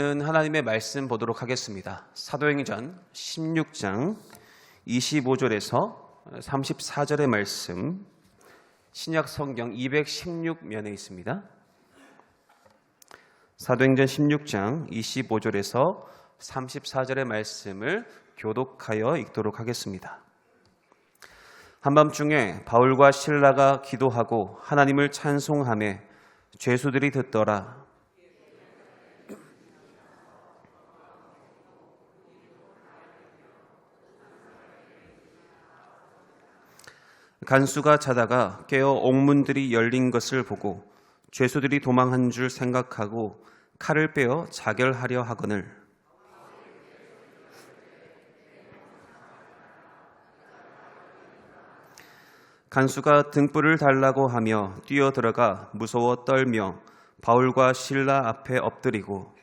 하나님의 말씀 보도록 하겠습니다. 사도행전 16장 25절에서 34절의 말씀, 신약 성경 216면에 있습니다. 사도행전 16장 25절에서 34절의 말씀을 교독하여 읽도록 하겠습니다. 한밤중에 바울과 실라가 기도하고 하나님을 찬송하며 죄수들이 듣더라. 간수가 자다가 깨어 옥문들이 열린 것을 보고 죄수들이 도망한 줄 생각하고 칼을 빼어 자결하려 하거늘 간수가 등불을 달라고 하며 뛰어들어가 무서워 떨며 바울과 실라 앞에 엎드리고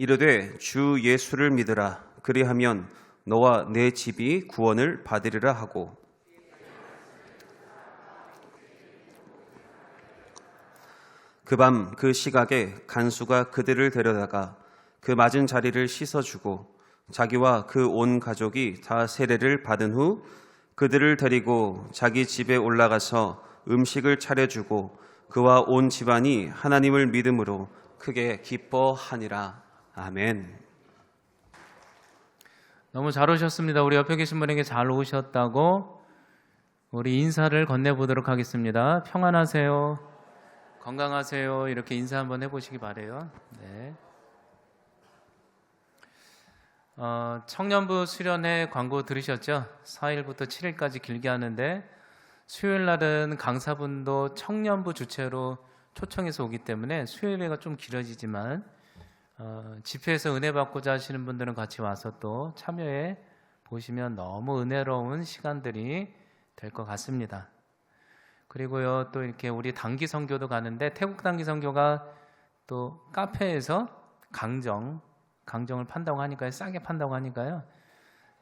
이르되 주 예수를 믿으라. 그리하면 너와 내 집이 구원을 받으리라 하고 그 밤 그 시각에 간수가 그들을 데려다가 그 맞은 자리를 씻어주고 자기와 그 온 가족이 다 세례를 받은 후 그들을 데리고 자기 집에 올라가서 음식을 차려주고 그와 온 집안이 하나님을 믿음으로 크게 기뻐하니라. 아멘. 너무 잘 오셨습니다. 우리 옆에 계신 분에게 잘 오셨다고 우리 인사를 건네보도록 하겠습니다. 평안하세요, 건강하세요, 이렇게 인사 한번 해보시기 바래요. 네. 청년부 수련회 광고 들으셨죠? 4일부터 7일까지 길게 하는데 수요일 날은 강사분도 청년부 주최로 초청해서 오기 때문에 수요일회가 좀 길어지지만 집회에서 은혜 받고자 하시는 분들은 같이 와서 또 참여해 보시면 너무 은혜로운 시간들이 될 것 같습니다. 그리고요, 또 이렇게 우리 단기 선교도 가는데 태국 단기 선교가 또 카페에서 강정을 판다고 하니까요, 싸게 판다고 하니까요,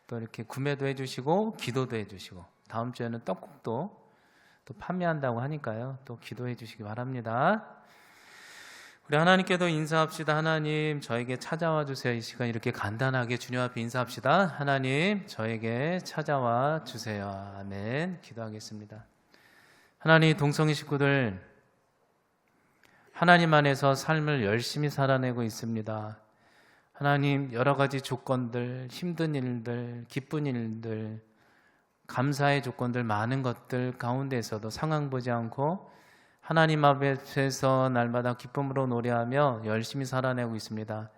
또 이렇게 구매도 해주시고 기도도 해주시고 다음 주에는 떡국도 또 판매한다고 하니까요, 또 기도해 주시기 바랍니다. 우리 하나님께도 인사합시다. 하나님, 저에게 찾아와 주세요. 이 시간 이렇게 간단하게 주님 앞에 인사합시다. 하나님, 저에게 찾아와 주세요. 아멘. 기도하겠습니다. 하나님, 동성애 식구들 하나님 안에서 삶을 열심히 살아내고 있습니다. 하나님, 여러 가지 조건들, 힘든 일들, 기쁜 일들, 감사의 조건들, 많은 것들 가운데서도 상황 보지 않고 하나님 앞에서 날마다 기쁨으로 노래하며 열심히 살아내고 있습니다.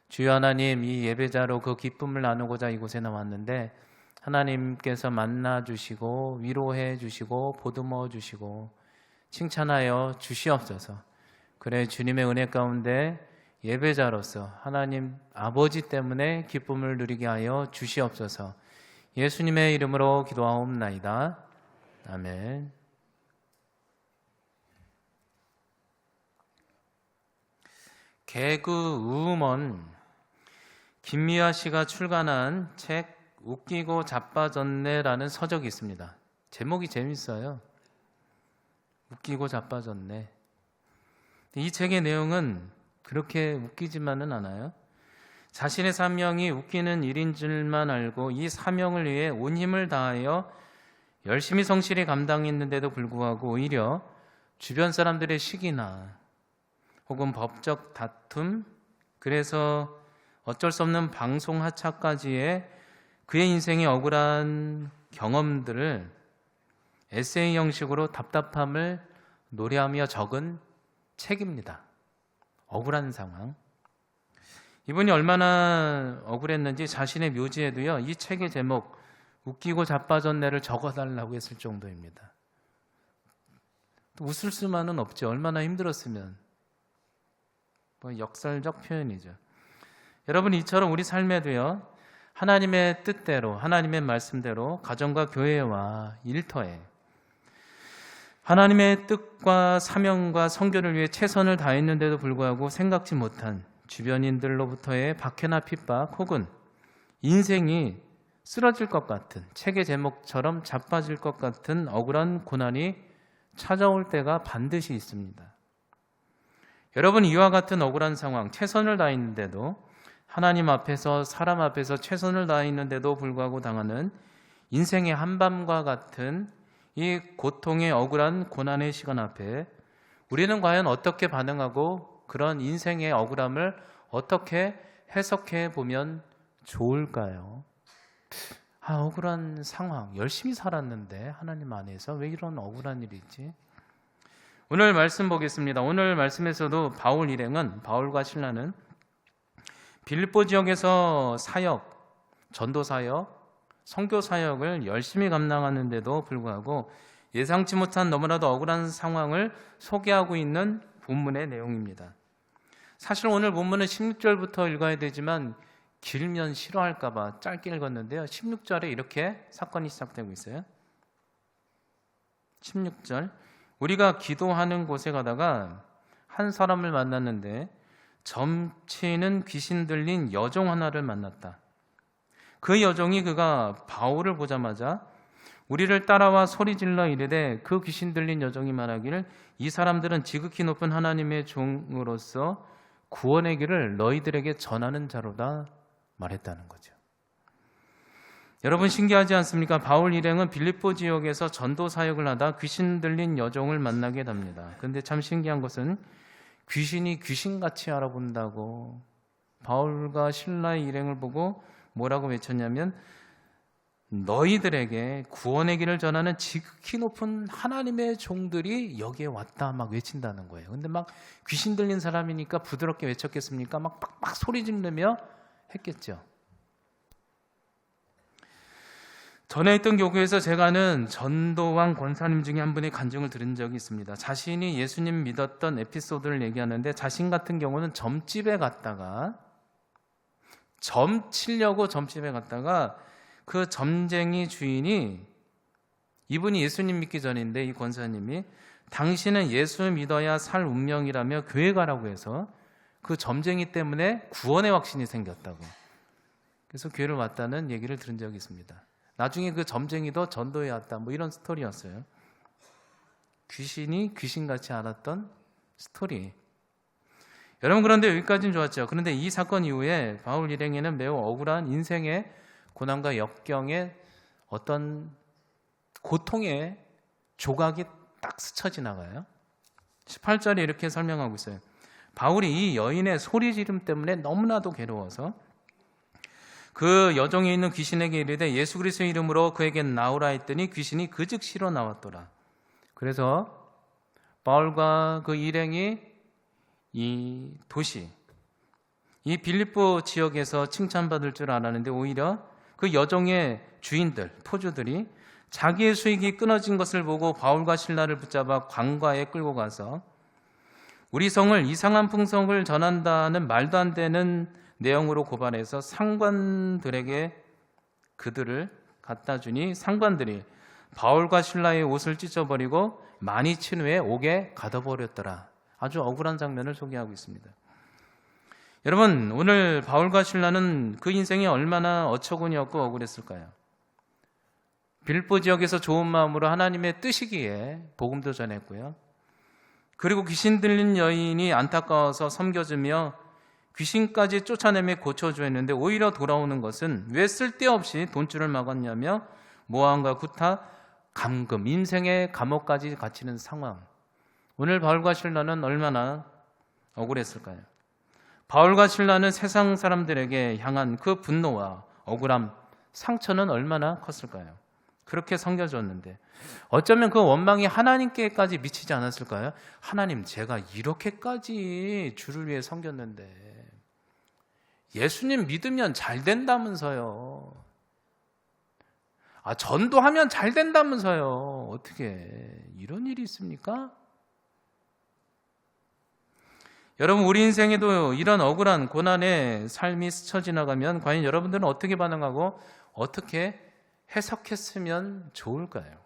주여 하나님, 이 예배자로 그 기쁨을 나누고자 이곳에 나왔는데 하나님께서 만나주시고 위로해 주시고 보듬어 주시고 칭찬하여 주시옵소서. 그래, 주님의 은혜 가운데 예배자로서 하나님 아버지 때문에 기쁨을 누리게 하여 주시옵소서. 예수님의 이름으로 기도하옵나이다. 아멘. 개그 우먼 김미화 씨가 출간한 책 웃기고 자빠졌네라는 서적이 있습니다. 제목이 재밌어요. 웃기고 자빠졌네. 이 책의 내용은 그렇게 웃기지만은 않아요. 자신의 사명이 웃기는 일인 줄만 알고 이 사명을 위해 온 힘을 다하여 열심히 성실히 감당했는데도 불구하고 오히려 주변 사람들의 시기나 혹은 법적 다툼, 그래서 어쩔 수 없는 방송 하차까지의 그의 인생의 억울한 경험들을 에세이 형식으로 답답함을 노래하며 적은 책입니다. 억울한 상황. 이분이 얼마나 억울했는지 자신의 묘지에도요, 이 책의 제목 웃기고 자빠졌네를 적어달라고 했을 정도입니다. 웃을 수만은 없죠. 얼마나 힘들었으면. 역설적 표현이죠. 여러분, 이처럼 우리 삶에도요, 하나님의 뜻대로, 하나님의 말씀대로 가정과 교회와 일터에 하나님의 뜻과 사명과 선교를 위해 최선을 다했는데도 불구하고 생각지 못한 주변인들로부터의 박해나 핍박 혹은 인생이 쓰러질 것 같은, 책의 제목처럼 자빠질 것 같은 억울한 고난이 찾아올 때가 반드시 있습니다. 여러분, 이와 같은 억울한 상황, 최선을 다했는데도, 하나님 앞에서 사람 앞에서 최선을 다했는데도 불구하고 당하는 인생의 한밤과 같은 이 고통의 억울한 고난의 시간 앞에 우리는 과연 어떻게 반응하고 그런 인생의 억울함을 어떻게 해석해 보면 좋을까요? 억울한 상황, 열심히 살았는데 하나님 안에서 왜 이런 억울한 일이 있지? 오늘 말씀 보겠습니다. 오늘 말씀에서도 바울 일행은, 바울과 실라는 빌립보 지역에서 사역, 전도 사역, 선교 사역을 열심히 감당하는데도 불구하고 예상치 못한 너무나도 억울한 상황을 소개하고 있는 본문의 내용입니다. 사실 오늘 본문은 16절부터 읽어야 되지만 길면 싫어할까 봐 짧게 읽었는데요. 16절에 이렇게 사건이 시작되고 있어요. 16절, 우리가 기도하는 곳에 가다가 한 사람을 만났는데 점치는 귀신 들린 여종 하나를 만났다. 그 여종이 그가 바울을 보자마자 우리를 따라와 소리질러 이르되, 그 귀신 들린 여종이 말하기를 이 사람들은 지극히 높은 하나님의 종으로서 구원의 길을 너희들에게 전하는 자로다 말했다는 거죠. 여러분, 신기하지 않습니까? 바울 일행은 빌립보 지역에서 전도 사역을 하다 귀신 들린 여종을 만나게 됩니다. 그런데 참 신기한 것은 귀신이 귀신같이 알아본다고 바울과 실라의 일행을 보고 뭐라고 외쳤냐면, 너희들에게 구원의 길을 전하는 지극히 높은 하나님의 종들이 여기에 왔다 막 외친다는 거예요. 근데 막 귀신 들린 사람이니까 부드럽게 외쳤겠습니까? 막 빡빡 소리 지르며 했겠죠. 전에 있던 교회에서 제가 아는 전도왕 권사님 중에 한 분의 간증을 들은 적이 있습니다. 자신이 예수님 믿었던 에피소드를 얘기하는데, 자신 같은 경우는 점집에 갔다가 점 치려고 점집에 갔다가 그 점쟁이 주인이, 이분이 예수님 믿기 전인데 이 권사님이 당신은 예수 믿어야 살 운명이라며 교회 가라고 해서 그 점쟁이 때문에 구원의 확신이 생겼다고, 그래서 교회를 왔다는 얘기를 들은 적이 있습니다. 나중에 그 점쟁이도 전도에 왔다, 뭐 이런 스토리였어요. 귀신이 귀신같이 알았던 스토리. 여러분, 그런데 여기까지는 좋았죠. 그런데 이 사건 이후에 바울 일행에는 매우 억울한 인생의 고난과 역경의 어떤 고통의 조각이 딱 스쳐 지나가요. 18절에 이렇게 설명하고 있어요. 바울이 이 여인의 소리 지름 때문에 너무나도 괴로워서 그 여종에 있는 귀신에게 이르되 예수 그리스도의 이름으로 그에게 나오라 했더니 귀신이 그 즉시로 나왔더라. 그래서 바울과 그 일행이 이 도시, 이 빌립보 지역에서 칭찬받을 줄 알았는데 오히려 그 여종의 주인들, 포주들이 자기의 수익이 끊어진 것을 보고 바울과 실라를 붙잡아 관과에 끌고 가서 우리 성을 이상한 풍속을 전한다는 말도 안 되는 내용으로 고발해서 상관들에게 그들을 갖다 주니 상관들이 바울과 실라의 옷을 찢어버리고 많이 친 후에 옥에 가둬버렸더라. 아주 억울한 장면을 소개하고 있습니다. 여러분, 오늘 바울과 실라는 그 인생이 얼마나 어처구니없고 억울했을까요? 빌립보 지역에서 좋은 마음으로 하나님의 뜻이기에 복음도 전했고요. 그리고 귀신 들린 여인이 안타까워서 섬겨주며 귀신까지 쫓아내며 고쳐주었는데 오히려 돌아오는 것은 왜 쓸데없이 돈줄을 막았냐며 모함과 구타, 감금, 인생의 감옥까지 갇히는 상황. 오늘 바울과 실라는 얼마나 억울했을까요? 바울과 실라는 세상 사람들에게 향한 그 분노와 억울함, 상처는 얼마나 컸을까요? 그렇게 섬겨줬는데 어쩌면 그 원망이 하나님께까지 미치지 않았을까요? 하나님, 제가 이렇게까지 주를 위해 섬겼는데 예수님 믿으면 잘 된다면서요. 전도하면 잘 된다면서요. 어떻게 이런 일이 있습니까? 여러분, 우리 인생에도 이런 억울한 고난의 삶이 스쳐 지나가면 과연 여러분들은 어떻게 반응하고 어떻게 해석했으면 좋을까요?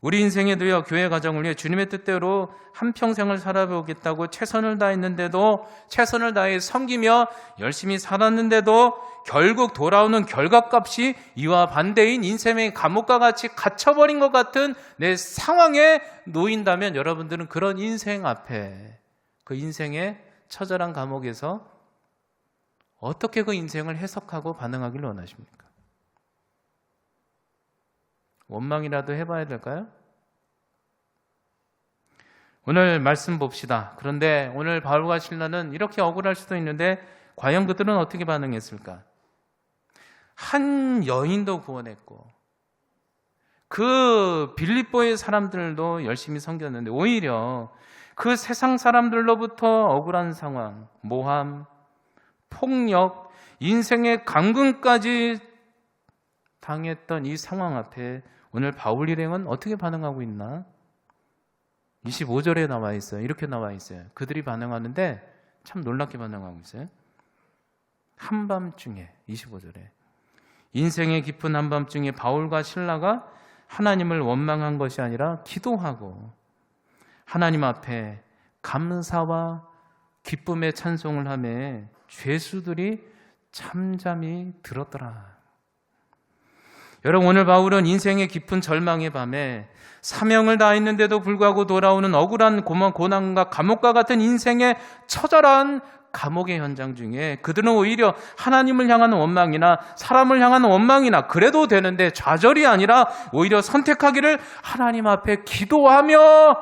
우리 인생에도요, 교회 가정을 위해 주님의 뜻대로 한평생을 살아보겠다고 최선을 다했는데도, 최선을 다해 섬기며 열심히 살았는데도 결국 돌아오는 결과값이 이와 반대인 인생의 감옥과 같이 갇혀버린 것 같은 내 상황에 놓인다면 여러분들은 그런 인생 앞에, 그 인생의 처절한 감옥에서 어떻게 그 인생을 해석하고 반응하길 원하십니까? 원망이라도 해봐야 될까요? 오늘 말씀 봅시다. 그런데 오늘 바울과 실라는 이렇게 억울할 수도 있는데 과연 그들은 어떻게 반응했을까? 한 여인도 구원했고 그 빌립보의 사람들도 열심히 섬겼는데 오히려 그 세상 사람들로부터 억울한 상황, 모함, 폭력, 인생의 강금까지 당했던 이 상황 앞에 오늘 바울 일행은 어떻게 반응하고 있나? 25절에 나와 있어요. 이렇게 나와 있어요. 그들이 반응하는데 참 놀랍게 반응하고 있어요. 한밤중에, 25절에 인생의 깊은 한밤중에 바울과 실라가 하나님을 원망한 것이 아니라 기도하고 하나님 앞에 감사와 기쁨의 찬송을 하며 죄수들이 잠잠히 들었더라. 여러분, 오늘 바울은 인생의 깊은 절망의 밤에 사명을 다했는데도 불구하고 돌아오는 억울한 고난과 감옥과 같은 인생의 처절한 감옥의 현장 중에 그들은 오히려 하나님을 향한 원망이나 사람을 향한 원망이나 그래도 되는데 좌절이 아니라 오히려 선택하기를 하나님 앞에 기도하며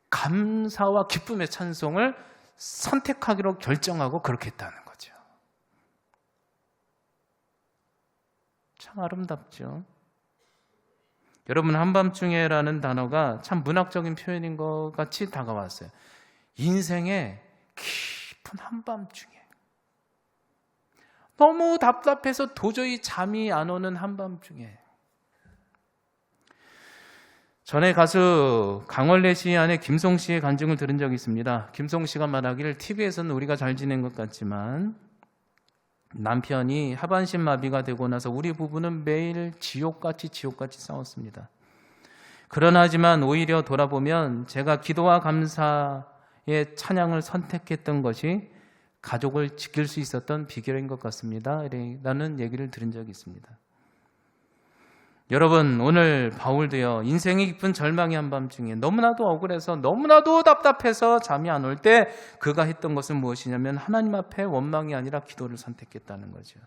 감사와 기쁨의 찬송을 선택하기로 결정하고 그렇게 했다는 거죠. 참 아름답죠. 여러분, 한밤중에라는 단어가 참 문학적인 표현인 것 같이 다가왔어요. 인생의 깊은 한밤중에 너무 답답해서 도저히 잠이 안 오는 한밤중에 전에 가수 강원래 씨 아내 김송 씨의 간증을 들은 적이 있습니다. 김송 씨가 말하기를 TV에서는 우리가 잘 지낸 것 같지만 남편이 하반신 마비가 되고 나서 우리 부부는 매일 지옥같이 싸웠습니다. 그러나 하지만 오히려 돌아보면 제가 기도와 감사의 찬양을 선택했던 것이 가족을 지킬 수 있었던 비결인 것 같습니다. 라는 얘기를 들은 적이 있습니다. 여러분, 오늘 바울도요, 인생의 깊은 절망의 한밤중에 너무나도 억울해서 너무나도 답답해서 잠이 안 올 때 그가 했던 것은 무엇이냐면 하나님 앞에 원망이 아니라 기도를 선택했다는 거죠.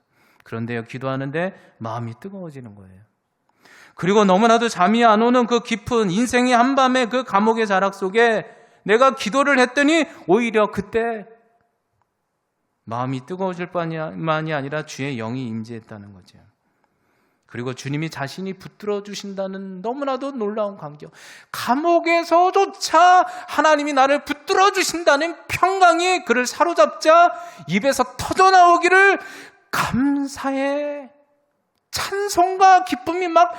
그런데요, 기도하는데 마음이 뜨거워지는 거예요. 그리고 너무나도 잠이 안 오는 그 깊은 인생의 한밤의 그 감옥의 자락 속에 내가 기도를 했더니 오히려 그때 마음이 뜨거워질 뿐만이 아니라 주의 영이 임재했다는 거죠. 그리고 주님이 자신이 붙들어 주신다는 너무나도 놀라운 광경, 감옥에서조차 하나님이 나를 붙들어 주신다는 평강이 그를 사로잡자 입에서 터져나오기를 감사의 찬송과 기쁨이 막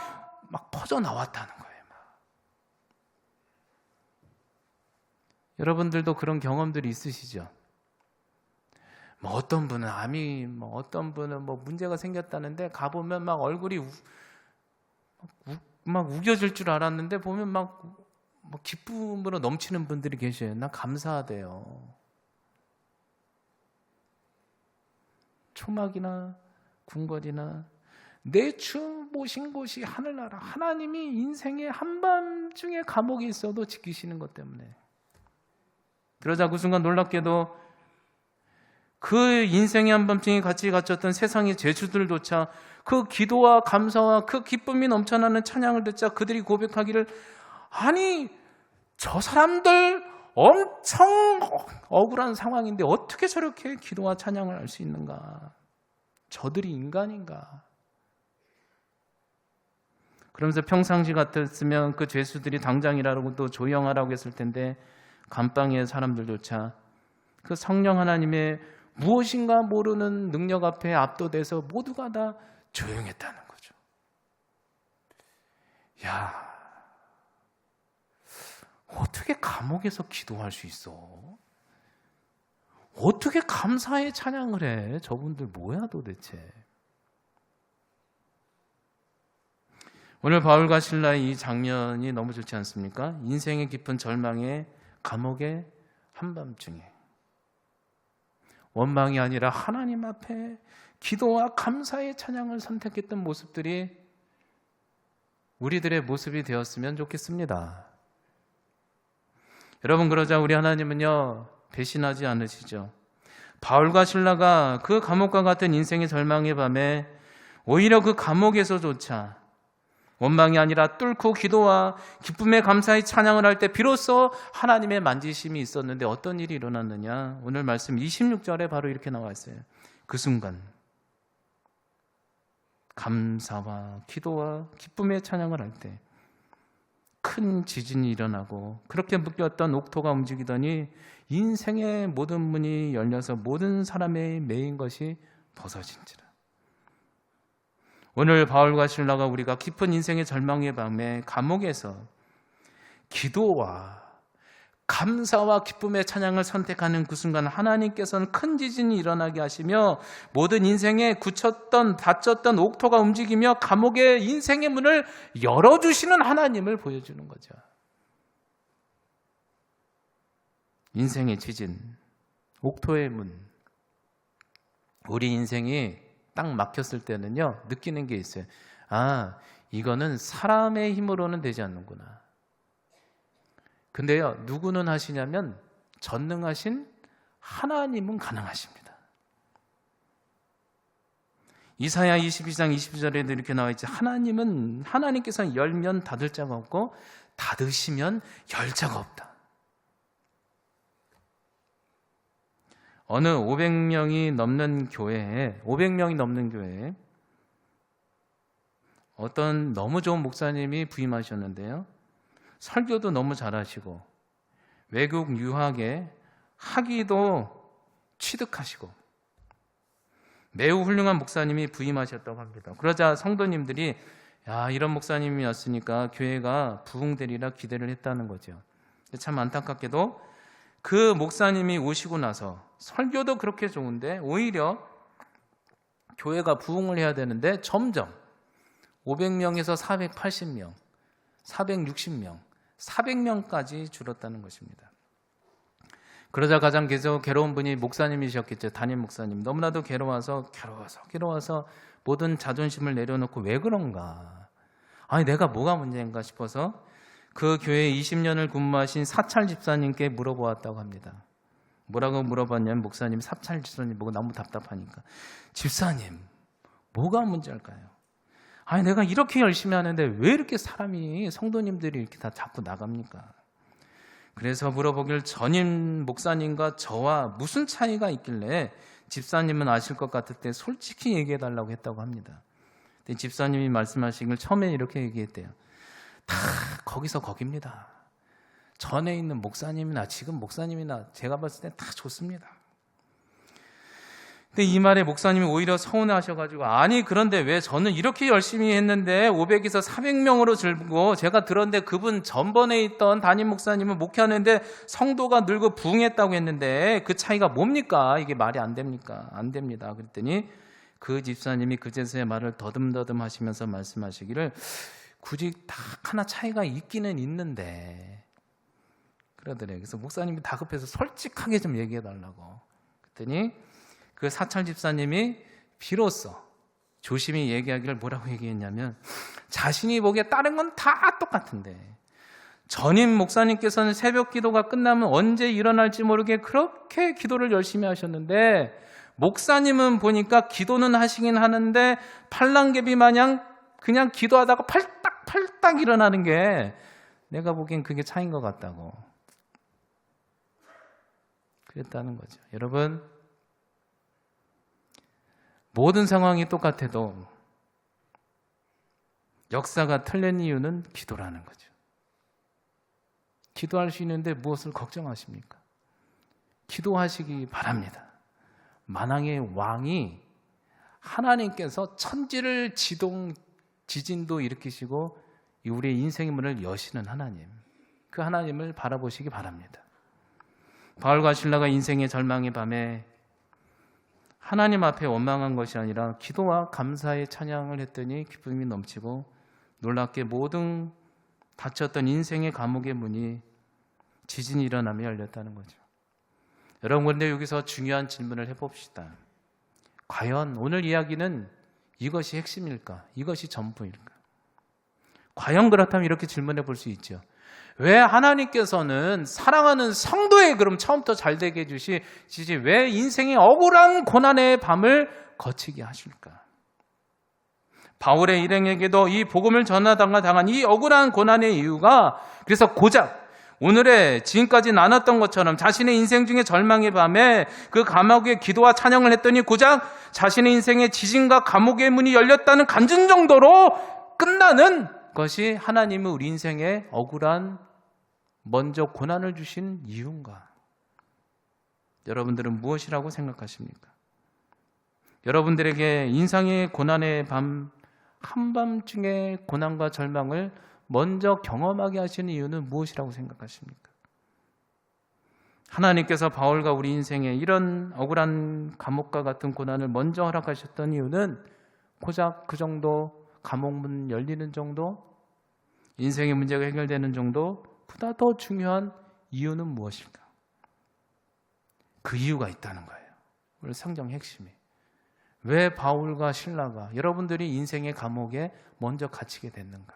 퍼져나왔다는 거예요. 여러분들도 그런 경험들이 있으시죠? 어떤 분은 암이, 어떤 분은 문제가 생겼다는데 가보면 막 얼굴이 막 우겨질 줄 알았는데 보면 막 기쁨으로 넘치는 분들이 계셔요. 나 감사하대요. 초막이나 궁궐이나 내 주 모신 곳이 하늘나라, 하나님이 인생의 한밤중에 감옥에 있어도 지키시는 것 때문에. 그러자 그 순간 놀랍게도 그 인생의 한밤중에 같이 갇혔던 세상의 죄수들조차 그 기도와 감사와 그 기쁨이 넘쳐나는 찬양을 듣자 그들이 고백하기를, 아니 저 사람들 엄청 억울한 상황인데 어떻게 저렇게 기도와 찬양을 할 수 있는가? 저들이 인간인가? 그러면서 평상시 같았으면 그 죄수들이 당장이라고 또 조용하라고 했을 텐데 감방의 사람들조차 그 성령 하나님의 무엇인가 모르는 능력 앞에 압도돼서 모두가 다 조용했다는 거죠. 야, 어떻게 감옥에서 기도할 수 있어? 어떻게 감사의 찬양을 해? 저분들 뭐야 도대체? 오늘 바울과 실라의 이 장면이 너무 좋지 않습니까? 인생의 깊은 절망의 감옥의 한밤중에 원망이 아니라 하나님 앞에 기도와 감사의 찬양을 선택했던 모습들이 우리들의 모습이 되었으면 좋겠습니다. 여러분, 그러자 우리 하나님은요, 배신하지 않으시죠. 바울과 실라가 그 감옥과 같은 인생의 절망의 밤에 오히려 그 감옥에서조차 원망이 아니라 뚫고 기도와 기쁨의 감사의 찬양을 할 때 비로소 하나님의 만지심이 있었는데 어떤 일이 일어났느냐? 오늘 말씀 26절에 바로 이렇게 나와 있어요. 그 순간 감사와 기도와 기쁨의 찬양을 할 때 큰 지진이 일어나고 그렇게 묶였던 옥토가 움직이더니 인생의 모든 문이 열려서 모든 사람의 매인 것이 벗어진지라. 오늘 바울과 실라가 우리가 깊은 인생의 절망의 밤에 감옥에서 기도와 감사와 기쁨의 찬양을 선택하는 그 순간 하나님께서는 큰 지진이 일어나게 하시며 모든 인생에 굳혔던 닫혔던 옥토가 움직이며 감옥의 인생의 문을 열어주시는 하나님을 보여주는 거죠. 인생의 지진, 옥토의 문. 우리 인생이 딱 막혔을 때는요, 느끼는 게 있어요. 아, 이거는 사람의 힘으로는 되지 않는구나. 근데요, 누구는 하시냐면 전능하신 하나님은 가능하십니다. 이사야 22장 22절에도 이렇게 나와 있죠. 하나님께서 열면 닫을 자가 없고 닫으시면 열 자가 없다. 어느 500명이 넘는 교회에 어떤 너무 좋은 목사님이 부임하셨는데요. 설교도 너무 잘하시고 외국 유학에 학위도 취득하시고 매우 훌륭한 목사님이 부임하셨다고 합니다. 그러자 성도님들이 이런 목사님이 왔으니까 교회가 부흥되리라 기대를 했다는 거죠. 참 안타깝게도 그 목사님이 오시고 나서 설교도 그렇게 좋은데 오히려 교회가 부흥을 해야 되는데 점점 500명에서 480명, 460명, 400명까지 줄었다는 것입니다. 그러자 가장 괴로운 분이 목사님이셨겠죠. 담임 목사님. 너무나도 괴로워서 모든 자존심을 내려놓고 왜 그런가? 아니 내가 뭐가 문제인가 싶어서 그 교회에 20년을 근무하신 사찰 집사님께 물어보았다고 합니다. 뭐라고 물어봤냐면 목사님 사찰 집사님 보고 너무 답답하니까 집사님 뭐가 문제일까요? 아니 내가 이렇게 열심히 하는데 왜 이렇게 성도님들이 이렇게 다 자꾸 나갑니까? 그래서 물어보길 전임 목사님과 저와 무슨 차이가 있길래 집사님은 아실 것 같을 때 솔직히 얘기해달라고 했다고 합니다. 근데 집사님이 말씀하시길 처음에 이렇게 얘기했대요. 다 거기서 거깁니다. 전에 있는 목사님이나 지금 목사님이나 제가 봤을 때 다 좋습니다. 근데 이 말에 목사님이 오히려 서운해하셔가지고 아니 그런데 왜 저는 이렇게 열심히 했는데 500에서 400명으로 줄고 제가 들었는데 그분 전번에 있던 담임 목사님은 목회하는데 성도가 늘고 부흥했다고 했는데 그 차이가 뭡니까? 이게 말이 안 됩니까? 안 됩니다. 그랬더니 그 집사님이 그제서야 말을 더듬더듬 하시면서 말씀하시기를 굳이 딱 하나 차이가 있기는 있는데 그러더래요. 그래서 목사님이 다급해서 솔직하게 좀 얘기해달라고 그랬더니 그 사찰 집사님이 비로소 조심히 얘기하기를 뭐라고 얘기했냐면 자신이 보기에 다른 건 다 똑같은데 전임 목사님께서는 새벽 기도가 끝나면 언제 일어날지 모르게 그렇게 기도를 열심히 하셨는데 목사님은 보니까 기도는 하시긴 하는데 팔랑개비 마냥 그냥 기도하다가 팔딱 일어나는 게 내가 보기엔 그게 차이인 것 같다고 그랬다는 거죠. 여러분 모든 상황이 똑같아도 역사가 틀린 이유는 기도라는 거죠. 기도할 수 있는데 무엇을 걱정하십니까? 기도하시기 바랍니다. 만왕의 왕이 하나님께서 천지를 지진도 일으키시고 우리의 인생의 문을 여시는 하나님, 그 하나님을 바라보시기 바랍니다. 바울과 실라가 인생의 절망의 밤에 하나님 앞에 원망한 것이 아니라 기도와 감사의 찬양을 했더니 기쁨이 넘치고 놀랍게 모든 닫혔던 인생의 감옥의 문이 지진이 일어나며 열렸다는 거죠. 여러분, 그런데 여기서 중요한 질문을 해봅시다. 과연 오늘 이야기는 이것이 핵심일까? 이것이 전부일까? 과연 그렇다면 이렇게 질문해 볼 수 있죠. 왜 하나님께서는 사랑하는 성도의 그럼 처음부터 잘 되게 해주시지 왜 인생의 억울한 고난의 밤을 거치게 하실까? 바울의 일행에게도 이 복음을 전하다가 당한 이 억울한 고난의 이유가 그래서 고작 오늘의 지금까지 나눴던 것처럼 자신의 인생 중에 절망의 밤에 그 감옥에 기도와 찬양을 했더니 고작 자신의 인생의 지진과 감옥의 문이 열렸다는 간증 정도로 끝나는 것이 하나님은 우리 인생에 억울한 먼저 고난을 주신 이유인가? 여러분들은 무엇이라고 생각하십니까? 여러분들에게 인생의 고난의 밤 한밤중에 고난과 절망을 먼저 경험하게 하시는 이유는 무엇이라고 생각하십니까? 하나님께서 바울과 우리 인생에 이런 억울한 감옥과 같은 고난을 먼저 허락하셨던 이유는 고작 그 정도, 감옥문 열리는 정도, 인생의 문제가 해결되는 정도보다 더 중요한 이유는 무엇일까? 그 이유가 있다는 거예요. 오늘 성경 핵심이. 왜 바울과 실라가 여러분들이 인생의 감옥에 먼저 갇히게 됐는가?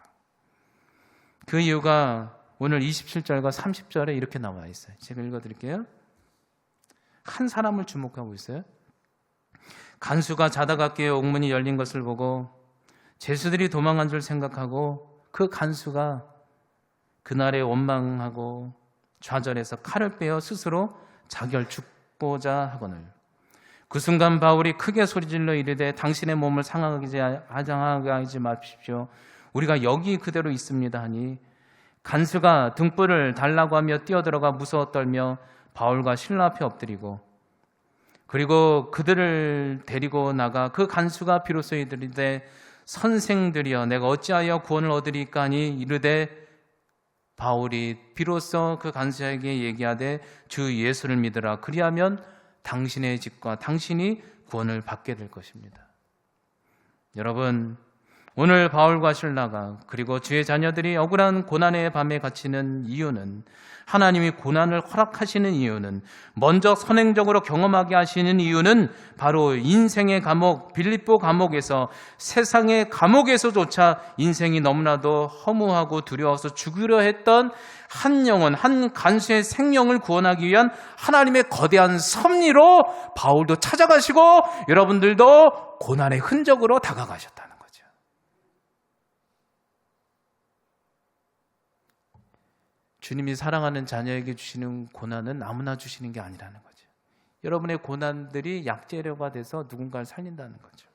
그 이유가 오늘 27절과 30절에 이렇게 나와 있어요. 제가 읽어드릴게요. 한 사람을 주목하고 있어요. 간수가 자다가 깨어 옥문이 열린 것을 보고 죄수들이 도망간 줄 생각하고 그 간수가 그날에 원망하고 좌절해서 칼을 빼어 스스로 자결 죽고자 하거늘 그 순간 바울이 크게 소리질러 이르되 당신의 몸을 상하게 하지 마십시오. 우리가 여기 그대로 있습니다 하니 간수가 등불을 달라고 하며 뛰어들어가 무서워 떨며 바울과 실라 앞에 엎드리고 그리고 그들을 데리고 나가 그 간수가 비로소 이르되 선생들이여 내가 어찌하여 구원을 얻으리까 하니 이르되 바울이 비로소 그 간수에게 얘기하되 주 예수를 믿으라 그리하면 당신의 집과 당신이 구원을 받게 될 것입니다. 여러분, 오늘 바울과 실라가 그리고 주의 자녀들이 억울한 고난의 밤에 갇히는 이유는 하나님이 고난을 허락하시는 이유는 먼저 선행적으로 경험하게 하시는 이유는 바로 인생의 감옥, 빌립보 감옥에서 세상의 감옥에서조차 인생이 너무나도 허무하고 두려워서 죽으려 했던 한 영혼, 한 간수의 생명을 구원하기 위한 하나님의 거대한 섭리로 바울도 찾아가시고 여러분들도 고난의 흔적으로 다가가셨다는 거죠. 주님이 사랑하는 자녀에게 주시는 고난은 아무나 주시는 게 아니라는 거죠. 여러분의 고난들이 약재료가 돼서 누군가를 살린다는 거죠.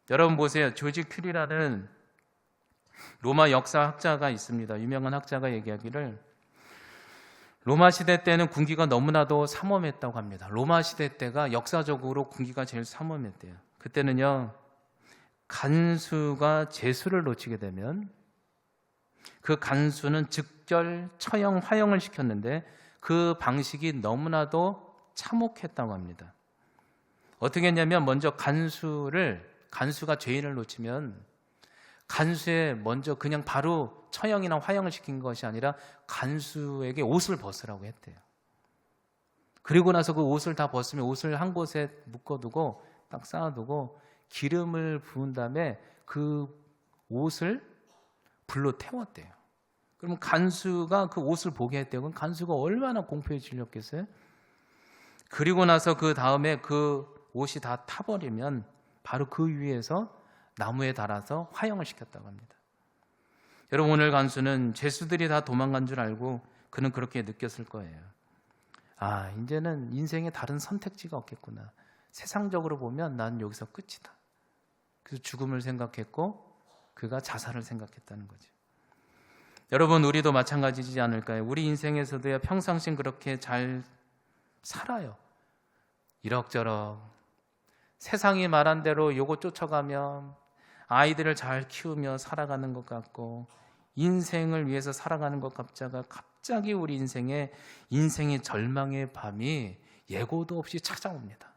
여러분 보세요. 조지 큐리라는 로마 역사학자가 있습니다. 유명한 학자가 얘기하기를 로마 시대 때는 군기가 너무나도 삼엄했다고 합니다. 로마 시대 때가 역사적으로 군기가 제일 삼엄했대요. 그때는요, 간수가 죄수를 놓치게 되면 그 간수는 즉결 처형, 화형을 시켰는데 그 방식이 너무나도 참혹했다고 합니다. 어떻게 했냐면 먼저 간수가 죄인을 놓치면 간수에 먼저 그냥 바로 처형이나 화형을 시킨 것이 아니라 간수에게 옷을 벗으라고 했대요. 그리고 나서 그 옷을 다 벗으면 옷을 한 곳에 묶어두고 딱 쌓아두고 기름을 부은 다음에 그 옷을 불로 태웠대요. 그러면 간수가 그 옷을 보게 했대요. 그럼 간수가 얼마나 공포에 질렸겠어요? 그리고 나서 그 다음에 그 옷이 다 타버리면 바로 그 위에서 나무에 달아서 화형을 시켰다고 합니다. 여러분 오늘 간수는 죄수들이 다 도망간 줄 알고 그는 그렇게 느꼈을 거예요. 아, 이제는 인생에 다른 선택지가 없겠구나. 세상적으로 보면 난 여기서 끝이다. 그래서 죽음을 생각했고 그가 자살을 생각했다는 거죠. 여러분 우리도 마찬가지지 않을까요? 우리 인생에서도요 평상시 그렇게 잘 살아요. 이럭저럭 세상이 말한 대로 요거 쫓아가면 아이들을 잘 키우며 살아가는 것 같고 인생을 위해서 살아가는 것 같자가 갑자기 우리 인생의 절망의 밤이 예고도 없이 찾아옵니다.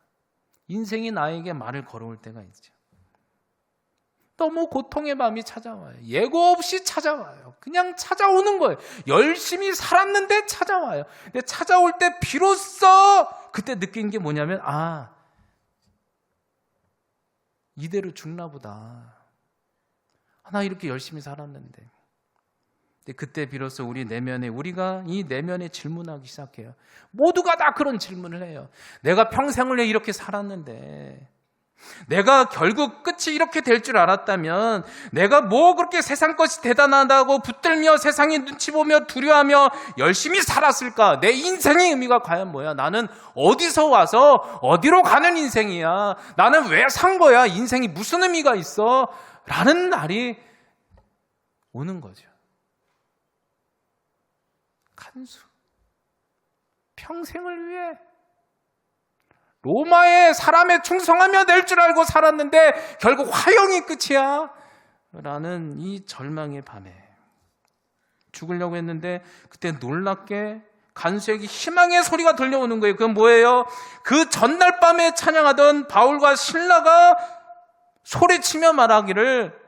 인생이 나에게 말을 걸어올 때가 있죠. 너무 고통의 밤이 찾아와요. 예고 없이 찾아와요. 그냥 찾아오는 거예요. 열심히 살았는데 찾아와요. 근데 찾아올 때 비로소 그때 느낀 게 뭐냐면 이대로 죽나 보다. 나 이렇게 열심히 살았는데. 근데 그때 비로소 우리가 이 내면에 질문하기 시작해요. 모두가 다 그런 질문을 해요. 내가 평생을 이렇게 살았는데, 내가 결국 끝이 이렇게 될 줄 알았다면, 내가 뭐 그렇게 세상 것이 대단하다고 붙들며 세상의 눈치 보며 두려워하며 열심히 살았을까? 내 인생의 의미가 과연 뭐야? 나는 어디서 와서 어디로 가는 인생이야? 나는 왜 산 거야? 인생이 무슨 의미가 있어? 라는 날이 오는 거죠. 간수. 평생을 위해 로마의 사람에 충성하며 낼 줄 알고 살았는데 결국 화형이 끝이야. 라는 이 절망의 밤에 죽으려고 했는데 그때 놀랍게 간수에게 희망의 소리가 들려오는 거예요. 그건 뭐예요? 그 전날 밤에 찬양하던 바울과 실라가 소리치며 말하기를,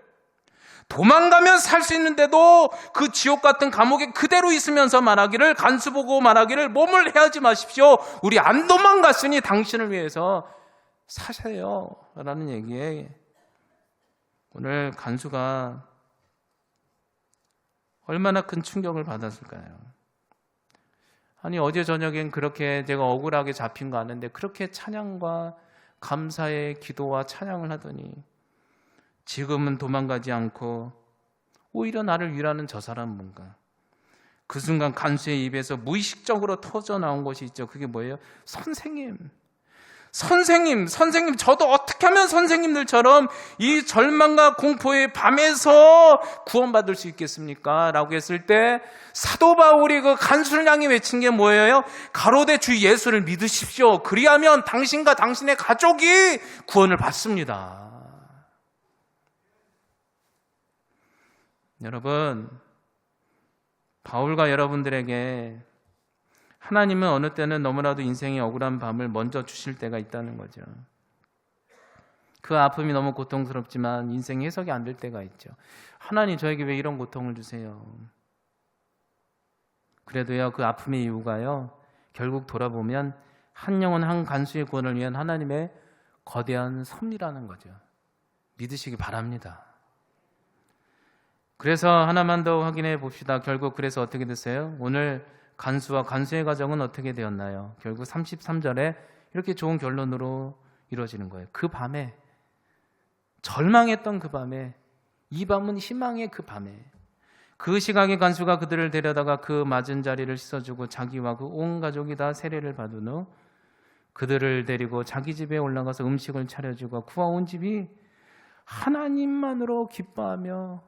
도망가면 살 수 있는데도 그 지옥 같은 감옥에 그대로 있으면서 말하기를, 간수 보고 말하기를, 몸을 해하지 마십시오. 우리 안 도망갔으니 당신을 위해서 사세요. 라는 얘기에 오늘 간수가 얼마나 큰 충격을 받았을까요? 아니, 어제 저녁엔 그렇게 제가 억울하게 잡힌 거 아는데 그렇게 찬양과 감사의 기도와 찬양을 하더니 지금은 도망가지 않고 오히려 나를 위로하는 저 사람 뭔가. 그 순간 간수의 입에서 무의식적으로 터져 나온 것이 있죠. 그게 뭐예요? 선생님, 저도 어떻게 하면 선생님들처럼 이 절망과 공포의 밤에서 구원받을 수 있겠습니까? 라고 했을 때 사도 바울이 그 간수를 향해 외친 게 뭐예요? 가로되 주 예수를 믿으십시오. 그리하면 당신과 당신의 가족이 구원을 받습니다. 여러분, 바울과 여러분들에게 하나님은 어느 때는 너무나도 인생의 억울한 밤을 먼저 주실 때가 있다는 거죠. 그 아픔이 너무 고통스럽지만 인생이 해석이 안 될 때가 있죠. 하나님, 저에게 왜 이런 고통을 주세요? 그래도요, 그 아픔의 이유가요, 결국 돌아보면 한 영혼 한 간수의 구원을 위한 하나님의 거대한 섭리라는 거죠. 믿으시기 바랍니다. 그래서 하나만 더 확인해 봅시다. 결국 그래서 어떻게 됐어요? 오늘 간수와 간수의 가정은 어떻게 되었나요? 결국 33절에 이렇게 좋은 결론으로 이루어지는 거예요. 그 밤에, 절망했던 그 밤에, 이 밤은 희망의 그 밤에, 그 시각에 간수가 그들을 데려다가 그 맞은 자리를 씻어주고 자기와 그 온 가족이 다 세례를 받은 후 그들을 데리고 자기 집에 올라가서 음식을 차려주고 구하온 집이 하나님만으로 기뻐하며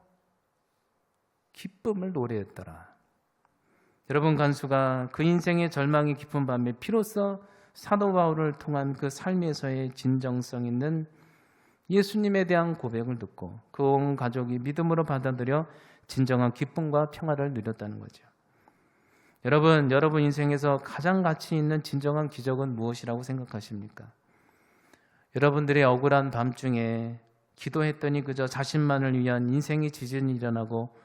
기쁨을 노래했더라. 여러분, 간수가 그 인생의 절망이 깊은 밤에 비로소 사도 바울을 통한 그 삶에서의 진정성 있는 예수님에 대한 고백을 듣고 그 온 가족이 믿음으로 받아들여 진정한 기쁨과 평화를 누렸다는 거죠. 여러분 인생에서 가장 가치 있는 진정한 기적은 무엇이라고 생각하십니까? 여러분들의 억울한 밤중에 기도했더니 그저 자신만을 위한 인생의 지진이 일어나고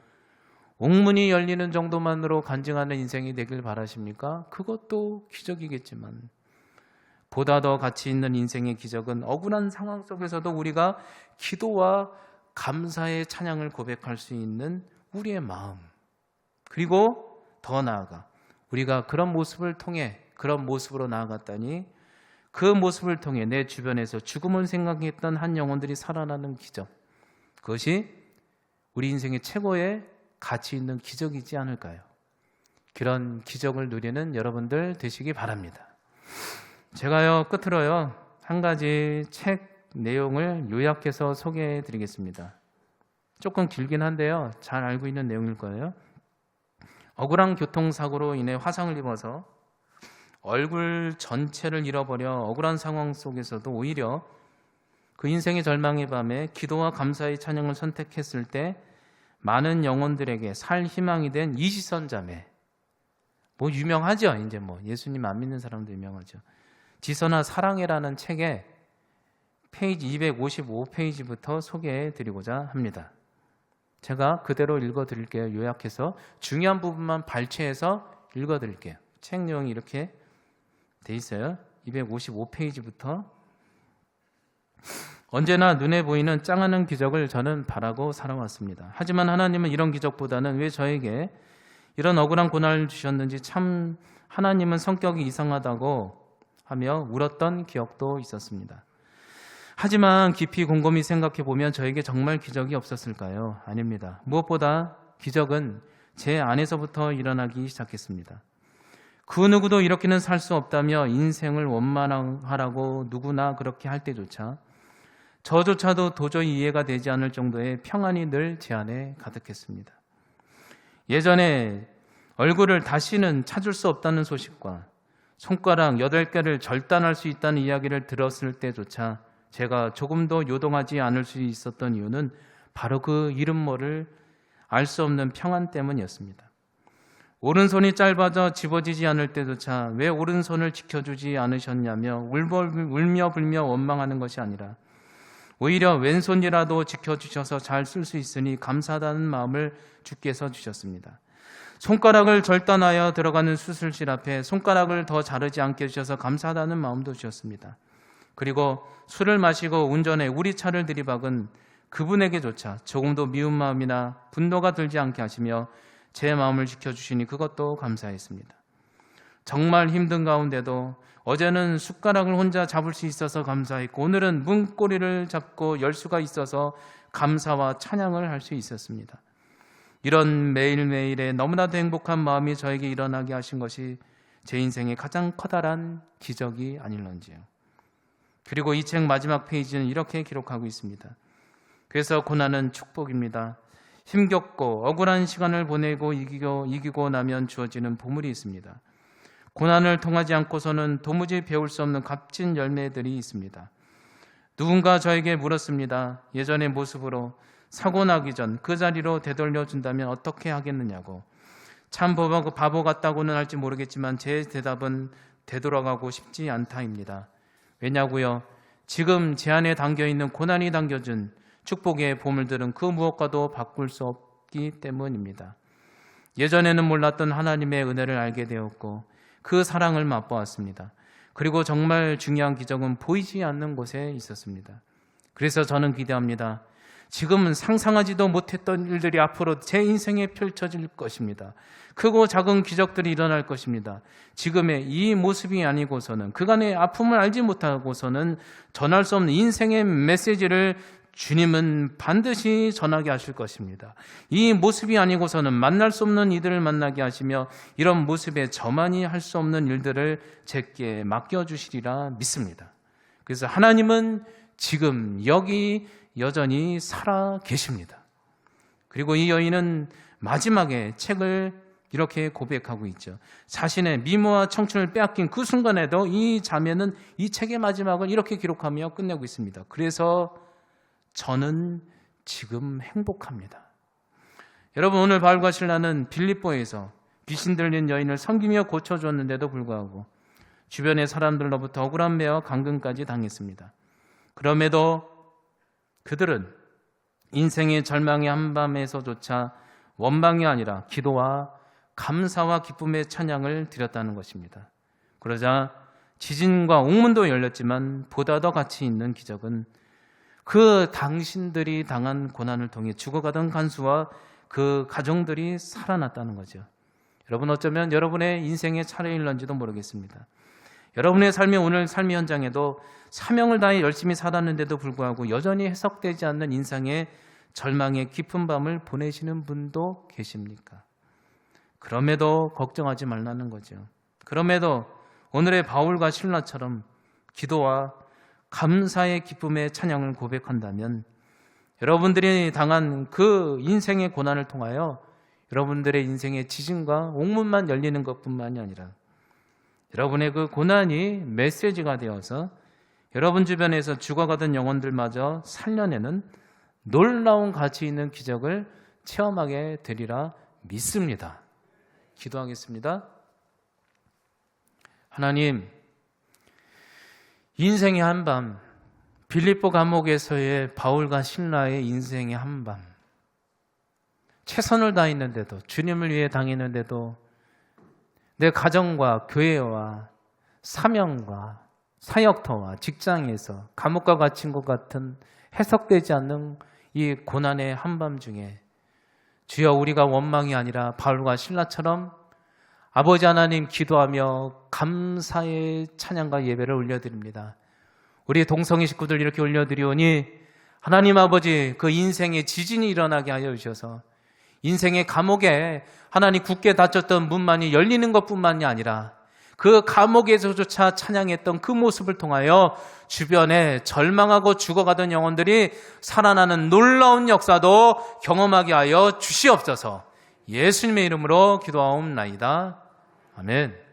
옥문이 열리는 정도만으로 간증하는 인생이 되길 바라십니까? 그것도 기적이겠지만 보다 더 가치 있는 인생의 기적은 억울한 상황 속에서도 우리가 기도와 감사의 찬양을 고백할 수 있는 우리의 마음, 그리고 더 나아가 우리가 그런 모습을 통해 그런 모습으로 나아갔다니 그 모습을 통해 내 주변에서 죽음을 생각했던 한 영혼들이 살아나는 기적, 그것이 우리 인생의 최고의 가치 있는 기적이지 않을까요? 그런 기적을 누리는 여러분들 되시기 바랍니다. 제가요, 끝으로요, 한 가지 책 내용을 요약해서 소개해 드리겠습니다. 조금 길긴 한데요, 잘 알고 있는 내용일 거예요. 억울한 교통사고로 인해 화상을 입어서 얼굴 전체를 잃어버려 억울한 상황 속에서도 오히려 그 인생의 절망의 밤에 기도와 감사의 찬양을 선택했을 때 많은 영혼들에게 살 희망이 된 이시선 자매, 뭐 유명하죠. 이제 뭐 예수님 안 믿는 사람도 유명하죠. 지선아 사랑해라는 책에 페이지 255페이지부터 소개해 드리고자 합니다. 제가 그대로 읽어 드릴게요. 요약해서 중요한 부분만 발췌해서 읽어 드릴게요. 책 내용이 이렇게 돼 있어요. 255페이지부터 언제나 눈에 보이는 짱하는 기적을 저는 바라고 살아왔습니다. 하지만 하나님은 이런 기적보다는 왜 저에게 이런 억울한 고난을 주셨는지 참 하나님은 성격이 이상하다고 하며 울었던 기억도 있었습니다. 하지만 깊이 곰곰이 생각해 보면 저에게 정말 기적이 없었을까요? 아닙니다. 무엇보다 기적은 제 안에서부터 일어나기 시작했습니다. 그 누구도 이렇게는 살 수 없다며 인생을 원망하라고 누구나 그렇게 할 때조차 저조차도 도저히 이해가 되지 않을 정도의 평안이 늘 제 안에 가득했습니다. 예전에 얼굴을 다시는 찾을 수 없다는 소식과 손가락 8개를 절단할 수 있다는 이야기를 들었을 때조차 제가 조금도 요동하지 않을 수 있었던 이유는 바로 그 이름 모를 알 수 없는 평안 때문이었습니다. 오른손이 짧아져 집어지지 않을 때조차 왜 오른손을 지켜주지 않으셨냐며 울며 불며 원망하는 것이 아니라 오히려 왼손이라도 지켜주셔서 잘 쓸 수 있으니 감사하다는 마음을 주께서 주셨습니다. 손가락을 절단하여 들어가는 수술실 앞에 손가락을 더 자르지 않게 해주셔서 감사하다는 마음도 주셨습니다. 그리고 술을 마시고 운전해 우리 차를 들이박은 그분에게조차 조금도 미운 마음이나 분노가 들지 않게 하시며 제 마음을 지켜주시니 그것도 감사했습니다. 정말 힘든 가운데도 어제는 숟가락을 혼자 잡을 수 있어서 감사했고 오늘은 문고리를 잡고 열 수가 있어서 감사와 찬양을 할 수 있었습니다. 이런 매일매일의 너무나도 행복한 마음이 저에게 일어나게 하신 것이 제 인생의 가장 커다란 기적이 아닐런지요. 그리고 이 책 마지막 페이지는 이렇게 기록하고 있습니다. 그래서 고난은 축복입니다. 힘겹고 억울한 시간을 보내고 이기고 나면 주어지는 보물이 있습니다. 고난을 통하지 않고서는 도무지 배울 수 없는 값진 열매들이 있습니다. 누군가 저에게 물었습니다. 예전의 모습으로 사고 나기 전 그 자리로 되돌려 준다면 어떻게 하겠느냐고. 참 바보 같다고는 할지 모르겠지만 제 대답은 되돌아가고 싶지 않다입니다. 왜냐고요? 지금 제 안에 담겨있는 고난이 담겨준 축복의 보물들은 그 무엇과도 바꿀 수 없기 때문입니다. 예전에는 몰랐던 하나님의 은혜를 알게 되었고 그 사랑을 맛보았습니다. 그리고 정말 중요한 기적은 보이지 않는 곳에 있었습니다. 그래서 저는 기대합니다. 지금은 상상하지도 못했던 일들이 앞으로 제 인생에 펼쳐질 것입니다. 크고 작은 기적들이 일어날 것입니다. 지금의 이 모습이 아니고서는 그간의 아픔을 알지 못하고서는 전할 수 없는 인생의 메시지를 주님은 반드시 전하게 하실 것입니다. 이 모습이 아니고서는 만날 수 없는 이들을 만나게 하시며 이런 모습에 저만이 할 수 없는 일들을 제게 맡겨주시리라 믿습니다. 그래서 하나님은 지금 여기 여전히 살아 계십니다. 그리고 이 여인은 마지막에 책을 이렇게 고백하고 있죠. 자신의 미모와 청춘을 빼앗긴 그 순간에도 이 자매는 이 책의 마지막을 이렇게 기록하며 끝내고 있습니다. 그래서 저는 지금 행복합니다. 여러분, 오늘 바울과 실라는 빌립보에서 귀신 들린 여인을 섬기며 고쳐줬는데도 불구하고 주변의 사람들로부터 억울한 매와 감금까지 당했습니다. 그럼에도 그들은 인생의 절망의 한밤에서조차 원망이 아니라 기도와 감사와 기쁨의 찬양을 드렸다는 것입니다. 그러자 지진과 옥문도 열렸지만 보다 더 가치 있는 기적은 그 당신들이 당한 고난을 통해 죽어가던 간수와 그 가정들이 살아났다는 거죠. 여러분, 어쩌면 여러분의 인생의 차례일런지도 모르겠습니다. 여러분의 삶이 오늘 삶의 현장에도 사명을 다해 열심히 살았는데도 불구하고 여전히 해석되지 않는 인생의 절망의 깊은 밤을 보내시는 분도 계십니까? 그럼에도 걱정하지 말라는 거죠. 그럼에도 오늘의 바울과 실라처럼 기도와 감사의 기쁨의 찬양을 고백한다면 여러분들이 당한 그 인생의 고난을 통하여 여러분들의 인생의 지진과 옥문만 열리는 것뿐만이 아니라 여러분의 그 고난이 메시지가 되어서 여러분 주변에서 죽어가던 영혼들마저 살려내는 놀라운 가치 있는 기적을 체험하게 되리라 믿습니다. 기도하겠습니다. 하나님, 인생의 한밤 빌립보 감옥에서의 바울과 실라의 인생의 한밤, 최선을 다했는데도, 주님을 위해 당했는데도 내 가정과 교회와 사명과 사역터와 직장에서 감옥과 갇힌 것 같은 해석되지 않는 이 고난의 한밤중에 주여, 우리가 원망이 아니라 바울과 실라처럼 아버지 하나님 기도하며 감사의 찬양과 예배를 올려드립니다. 우리 동성애 식구들 이렇게 올려드리오니 하나님 아버지, 그 인생의 지진이 일어나게 하여 주셔서 인생의 감옥에 하나님 굳게 닫혔던 문만이 열리는 것뿐만이 아니라 그 감옥에서조차 찬양했던 그 모습을 통하여 주변에 절망하고 죽어가던 영혼들이 살아나는 놀라운 역사도 경험하게 하여 주시옵소서. 예수님의 이름으로 기도하옵나이다. 아멘.